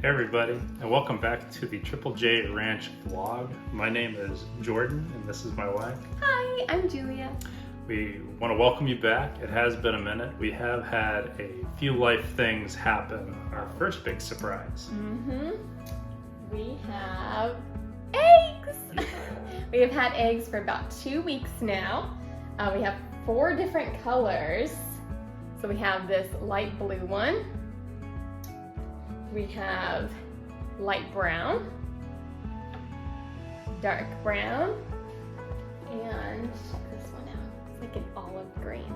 Hey everybody, and welcome back to the Triple J Ranch vlog. My name is Jordan, and this is my wife. Hi, I'm Julia. We want to welcome you back. It has been a minute. We have had a few life things happen. Our first big surprise. We have eggs. We have had eggs for about 2 weeks now. We have 4 different colors. So we have this light blue one. We have light brown, dark brown, and this one out. It's like an olive green.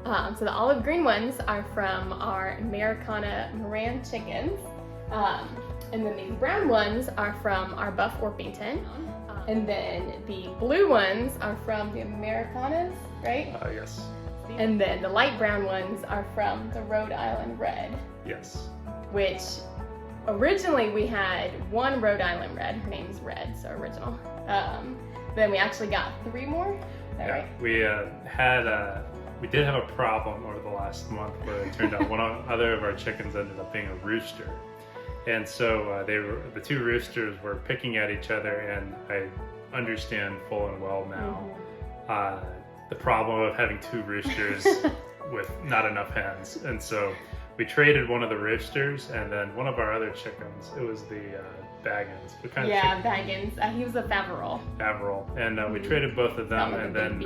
So the olive green ones are from our Americana Moran chickens. And then these brown ones are from our Buff Orpington. And then the blue ones are from the Americanas, right? Yes. And then the light brown ones are from the Rhode Island Red. Yes. Which originally we had one Rhode Island Red. Her name's Red, so original. Then we actually got 3 more. Is that right? We did have a problem over the last month where it turned out other of our chickens ended up being a rooster. And so the 2 roosters were picking at each other, and I understand full and well now the problem of having 2 roosters with not enough hens. And so we traded one of the roosters, and then one of our other chickens, it was the Baggins. What kind of chicken? Baggins. He was a Faverol. And we traded both of them, and then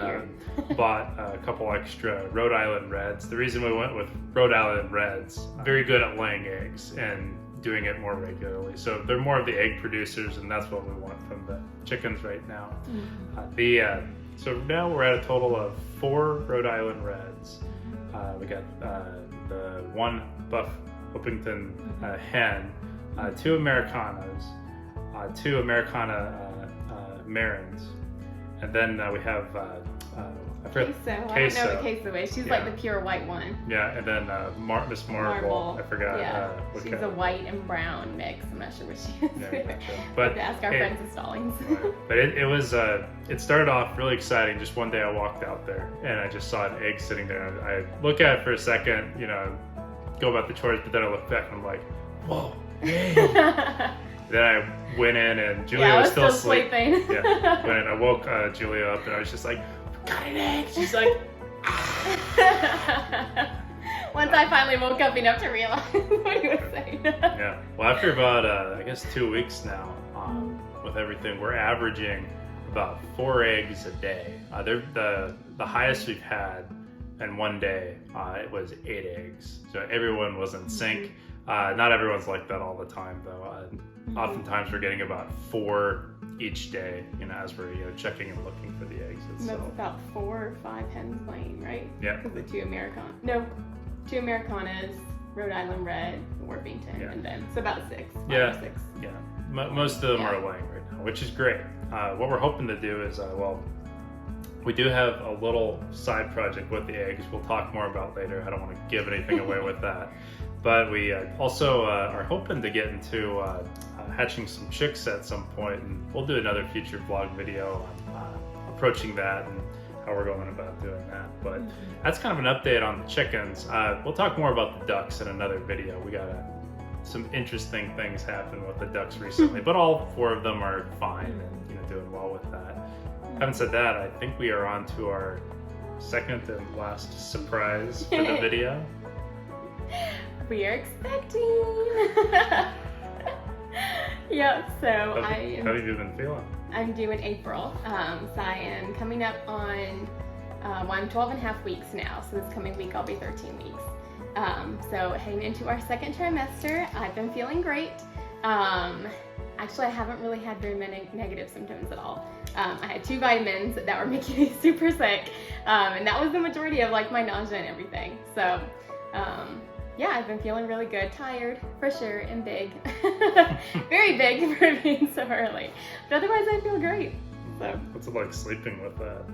bought a couple extra Rhode Island Reds. The reason we went with Rhode Island Reds, very good at laying eggs and doing it more regularly. So they're more of the egg producers, and that's what we want from the chickens right now. So now we're at a total of 4 Rhode Island Reds. We got the 1 Buff Orpington hen, 2 Americanas, 2 Americana Marins, and then we have Queso. I don't know what Queso is. She's like the pure white one. Yeah, and then Miss Marble. I forgot. Yeah, she's a white and brown mix. I'm not sure what she is. Yeah, not sure. But to ask our friends at Stallings. But it started off really exciting. Just one day I walked out there and I just saw an egg sitting there. I look at it for a second, go about the chores, but then I look back and I'm like, whoa, egg. Then I went in and Julia was still sleeping. Yeah, when I woke Julia up and I was just like, got an egg. She's like, Once I finally woke up enough to realize what he was saying. Yeah. Well, after about I guess 2 weeks now, with everything, we're averaging about 4 eggs a day. They're the highest we've had in one day. It was 8 eggs. So everyone was in sync. Not everyone's like that all the time, though. Oftentimes we're getting about 4 each day, as we're checking and looking for the eggs. And that's about 4 or 5 hens laying, right? Yeah. Because the 2 Americanas, Rhode Island Red, Orpington, and then it's about 6. 5 or 6. Yeah. Most of them are laying right now, which is great. What we're hoping to do is, we do have a little side project with the eggs. We'll talk more about later. I don't want to give anything away with that. But we also are hoping to get into hatching some chicks at some point, and we'll do another future vlog video on approaching that and how we're going about doing that. But that's kind of an update on the chickens. We'll talk more about the ducks in another video. We got some interesting things happen with the ducks recently, but all 4 of them are fine and doing well with that. Having said that, I think we are on to our second and last surprise for the video. We are expecting. Yep, so How have you been feeling? I'm due in April. So I am coming up on, I'm 12 and a half weeks now. So this coming week I'll be 13 weeks. So heading into our 2nd trimester, I've been feeling great. Actually, I haven't really had very many negative symptoms at all. I had 2 vitamins that were making me super sick. And that was the majority of my nausea and everything. So, yeah, I've been feeling really good, tired for sure, and big. Very big for being so early. But otherwise I feel great. So what's it like sleeping with that?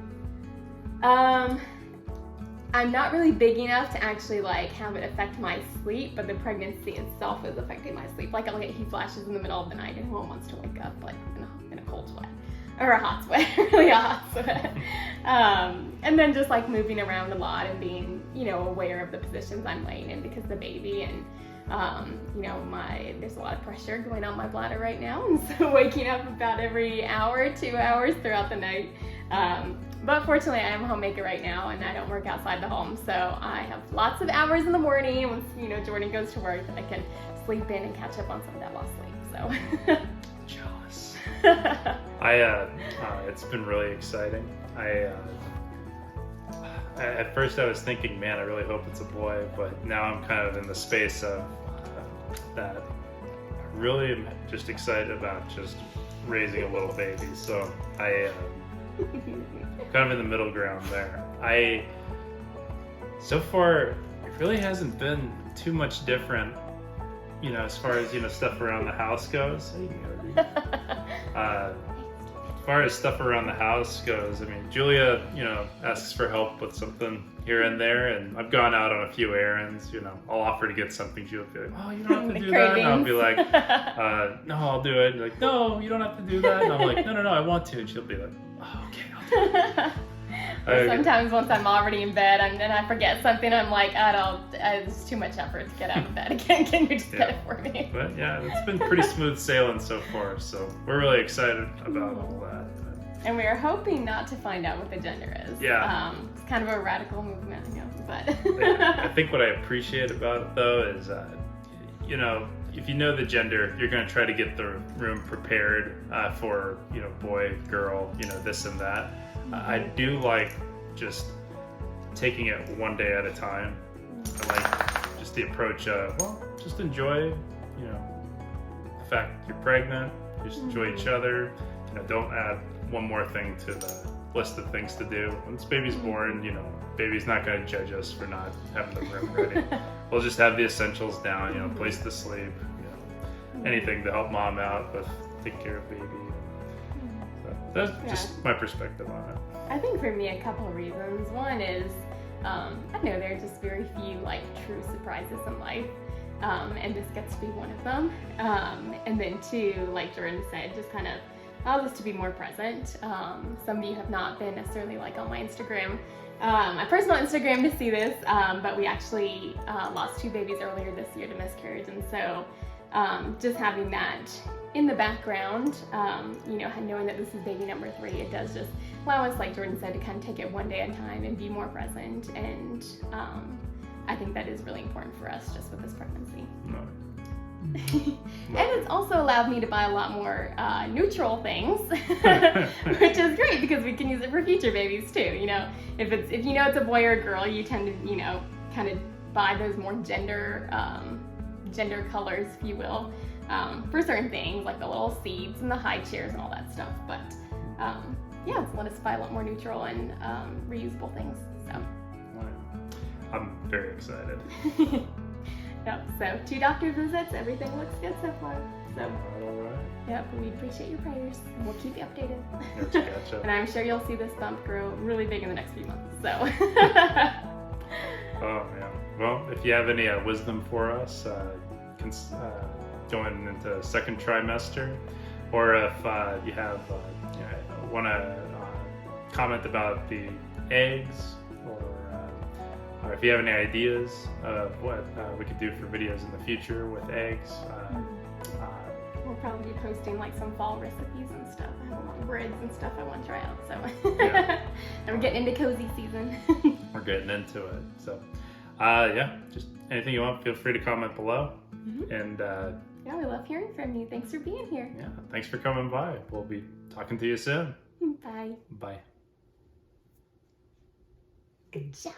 I'm not really big enough to actually have it affect my sleep, but the pregnancy itself is affecting my sleep. I'll get heat flashes in the middle of the night and no one wants to wake up in a cold sweat. or a hot sweat, really a hot sweat. And then just like moving around a lot and being, you know, aware of the positions I'm laying in because the baby and, you know, there's a lot of pressure going on my bladder right now. And so waking up about every hour, 2 hours throughout the night. But fortunately I am a homemaker right now and I don't work outside the home. So I have lots of hours in the morning once, you know, Jordan goes to work that I can sleep in and catch up on some of that lost sleep, so. Jealous. It's been really exciting. At first I was thinking, man, I really hope it's a boy, but now I'm kind of in the space of that I really am just excited about just raising a little baby. So I'm kind of in the middle ground there. So far, it really hasn't been too much different, you know, as far as, you know, stuff around the house goes. As far as stuff around the house goes, I mean, Julia, you know, asks for help with something here and there, and I've gone out on a few errands, you know, I'll offer to get something, she'll be like, oh, you don't have to do that, and I'll be like, no, I'll do it, and like, no, you don't have to do that, and I'm like, no, I want to, and she'll be like, oh, okay, I'll do it. Sometimes once I'm already in bed and then I forget something, I'm like, it's too much effort to get out of bed again. Can you just get it for me? But yeah, it's been pretty smooth sailing so far, so we're really excited about all that. And we are hoping not to find out what the gender is. Yeah. It's kind of a radical movement, you know, but. I think what I appreciate about it though is, you know, if you know the gender, you're going to try to get the room prepared for, you know, boy, girl, you know, this and that. I do like just taking it one day at a time. I like just the approach of, well, just enjoy, you know, the fact you're pregnant, just enjoy each other, you know, don't add one more thing to the list of things to do. Once baby's born, you know, baby's not going to judge us for not having the room ready. We'll just have the essentials down, you know, place to sleep, you know, anything to help mom out with taking care of baby. So that's just my perspective on it. I think for me, a couple of reasons. One is, I know there are just very few like true surprises in life, and this gets to be one of them. And then two, like Jordan said, just kind of allows us to be more present. Some of you have not been necessarily like on my Instagram, my personal Instagram to see this, but we actually lost 2 babies earlier this year to miscarriage, and so just having that in the background, you know, knowing that this is baby number 3, it does just allow us, like Jordan said, to kind of take it one day at a time and be more present. And I think that is really important for us just with this pregnancy. And it's also allowed me to buy a lot more neutral things, which is great because we can use it for future babies too. You know, if you know it's a boy or a girl, you tend to, you know, kind of buy those more gender colors, if you will, for certain things like the little seats and the high chairs and all that stuff. But yeah, it's let us buy a lot more neutral and reusable things. So I'm very excited. Yep, so 2 doctor visits, everything looks good so far. So, all right. Yep, we appreciate your prayers, and we'll keep you updated. Gotcha. And I'm sure you'll see this bump grow really big in the next few months. So. Oh man. Well, if you have any wisdom for us, going into 2nd trimester, or if you have want to comment about the eggs, or if you have any ideas of what we could do for videos in the future with eggs. We'll probably be posting like some fall recipes and stuff. I have a lot of breads and stuff I want to try out. So yeah. And we're getting into cozy season. We're getting into it. So yeah, just anything you want, feel free to comment below. And yeah, we love hearing from you. Thanks for being here. Yeah, thanks for coming by. We'll be talking to you soon. Bye. Bye. Good job.